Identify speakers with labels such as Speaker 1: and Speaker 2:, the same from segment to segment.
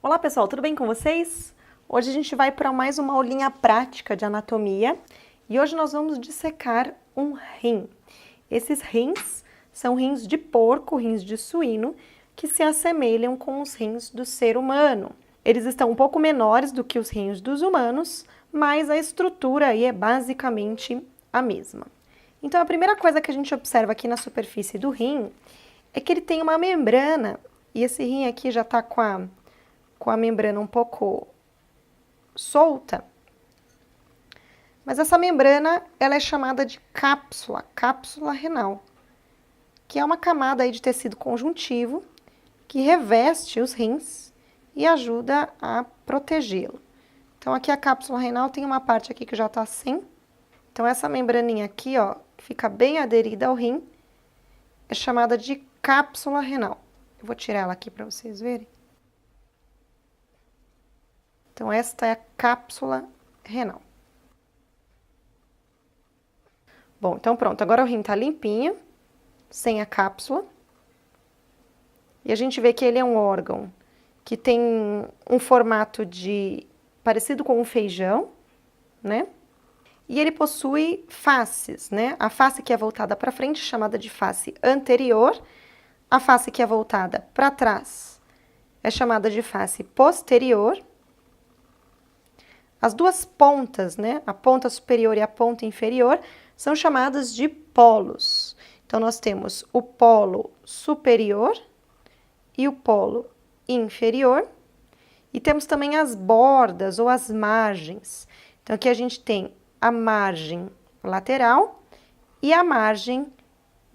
Speaker 1: Olá pessoal, tudo bem com vocês? Hoje a gente vai para mais uma aulinha prática de anatomia e hoje nós vamos dissecar um rim. Esses rins são rins de porco, rins de suíno, que se assemelham com os rins do ser humano. Eles estão um pouco menores do que os rins dos humanos, mas a estrutura aí é basicamente a mesma. Então a primeira coisa que a gente observa aqui na superfície do rim é que ele tem uma membrana e esse rim aqui já está com a membrana um pouco solta, mas essa membrana ela é chamada de cápsula renal, que é uma camada aí de tecido conjuntivo que reveste os rins e ajuda a protegê-lo. Então aqui a cápsula renal tem uma parte aqui que já está sem, então essa membraninha aqui, ó, que fica bem aderida ao rim, é chamada de cápsula renal. Eu vou tirar ela aqui para vocês verem. Então, esta é a cápsula renal. Bom, então pronto, agora o rim tá limpinho, sem a cápsula. E a gente vê que ele é um órgão que tem um formato parecido com um feijão, né? E ele possui faces, né? A face que é voltada para frente, chamada de face anterior. A face que é voltada para trás é chamada de face posterior. As duas pontas, né, a ponta superior e a ponta inferior, são chamadas de polos. Então, nós temos o polo superior e o polo inferior. E temos também as bordas ou as margens. Então, aqui a gente tem a margem lateral e a margem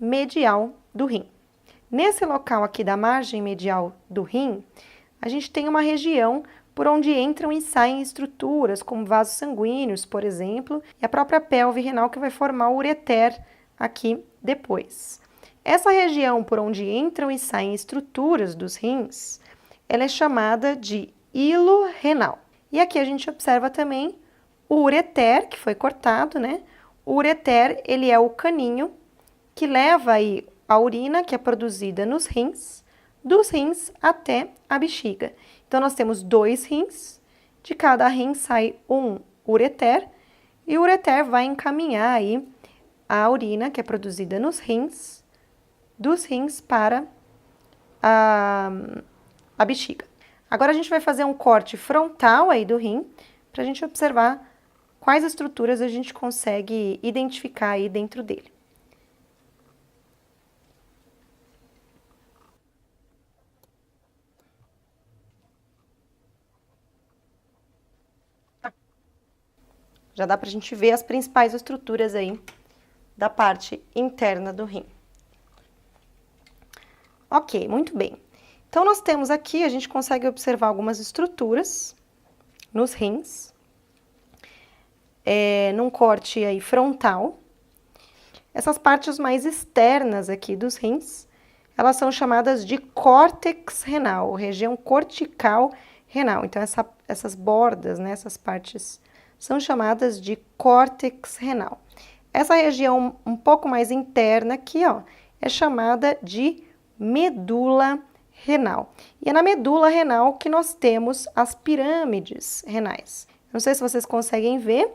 Speaker 1: medial do rim. Nesse local aqui da margem medial do rim, a gente tem uma região por onde entram e saem estruturas, como vasos sanguíneos, por exemplo, e a própria pelve renal que vai formar o ureter aqui depois. Essa região por onde entram e saem estruturas dos rins, ela é chamada de hilo renal. E aqui a gente observa também o ureter, que foi cortado, né? O ureter, ele é o caninho que leva aí a urina que é produzida nos rins, dos rins até a bexiga. Então, nós temos dois rins, de cada rim sai um ureter, e o ureter vai encaminhar aí a urina que é produzida nos rins, dos rins para a bexiga. Agora, a gente vai fazer um corte frontal aí do rim, para a gente observar quais estruturas a gente consegue identificar aí dentro dele. Já dá para a gente ver as principais estruturas aí da parte interna do rim. Ok, muito bem. Então, nós temos aqui, a gente consegue observar algumas estruturas nos rins, num corte aí frontal. Essas partes mais externas aqui dos rins, elas são chamadas de córtex renal, região cortical renal. Então, essas bordas, né, essas partes são chamadas de córtex renal. Essa região um pouco mais interna aqui, ó, é chamada de medula renal. E é na medula renal que nós temos as pirâmides renais. Não sei se vocês conseguem ver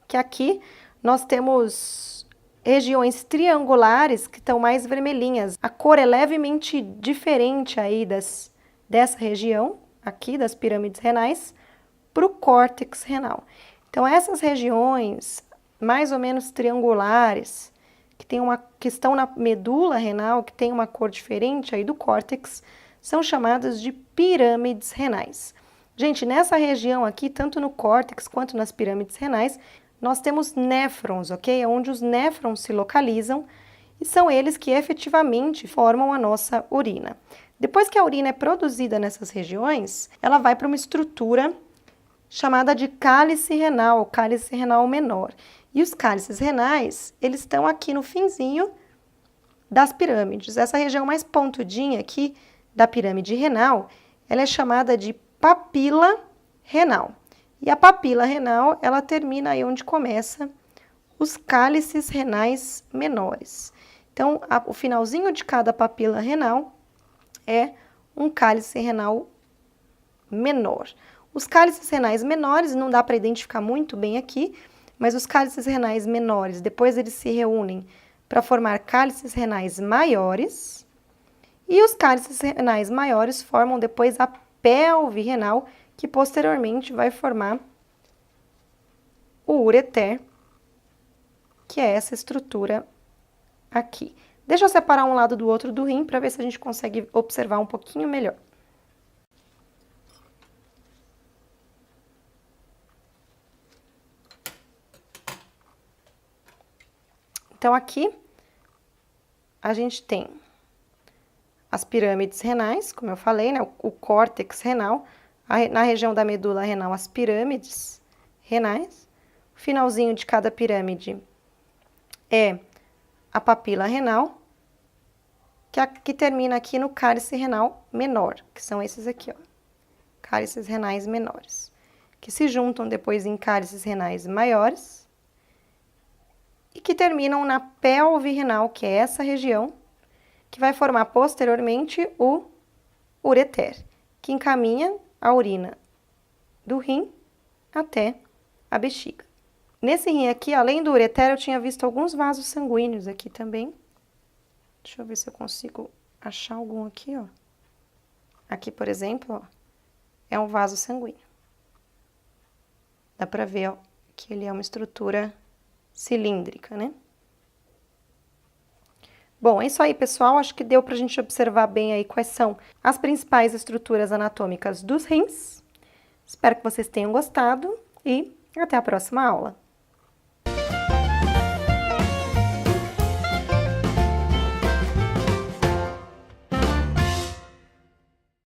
Speaker 1: que aqui nós temos regiões triangulares que estão mais vermelhinhas. A cor é levemente diferente aí dessa região aqui das pirâmides renais para o córtex renal. Então, essas regiões mais ou menos triangulares, que estão na medula renal, que tem uma cor diferente aí do córtex, são chamadas de pirâmides renais. Gente, nessa região aqui, tanto no córtex quanto nas pirâmides renais, nós temos néfrons, ok? É onde os néfrons se localizam e são eles que efetivamente formam a nossa urina. Depois que a urina é produzida nessas regiões, ela vai para uma estrutura chamada de cálice renal menor. E os cálices renais, eles estão aqui no finzinho das pirâmides. Essa região mais pontudinha aqui da pirâmide renal, ela é chamada de papila renal. E a papila renal, ela termina aí onde começa os cálices renais menores. Então, o finalzinho de cada papila renal é um cálice renal menor. Os cálices renais menores não dá para identificar muito bem aqui, mas os cálices renais menores, depois eles se reúnem para formar cálices renais maiores, e os cálices renais maiores formam depois a pelve renal, que posteriormente vai formar o ureter, que é essa estrutura aqui. Deixa eu separar um lado do outro do rim para ver se a gente consegue observar um pouquinho melhor. Então, aqui a gente tem as pirâmides renais, como eu falei, né? O córtex renal, na região da medula renal, as pirâmides renais. O finalzinho de cada pirâmide é a papila renal, que termina aqui no cálice renal menor, que são esses aqui, ó, cálices renais menores, que se juntam depois em cálices renais maiores e que terminam na pelve renal, que é essa região, que vai formar posteriormente o ureter, que encaminha a urina do rim até a bexiga. Nesse rim aqui, além do ureter, eu tinha visto alguns vasos sanguíneos aqui também. Deixa eu ver se eu consigo achar algum aqui, ó. Aqui, por exemplo, ó, é um vaso sanguíneo. Dá pra ver, ó, que ele é uma estrutura cilíndrica, né? Bom, é isso aí, pessoal. Acho que deu pra gente observar bem aí quais são as principais estruturas anatômicas dos rins. Espero que vocês tenham gostado e até a próxima aula.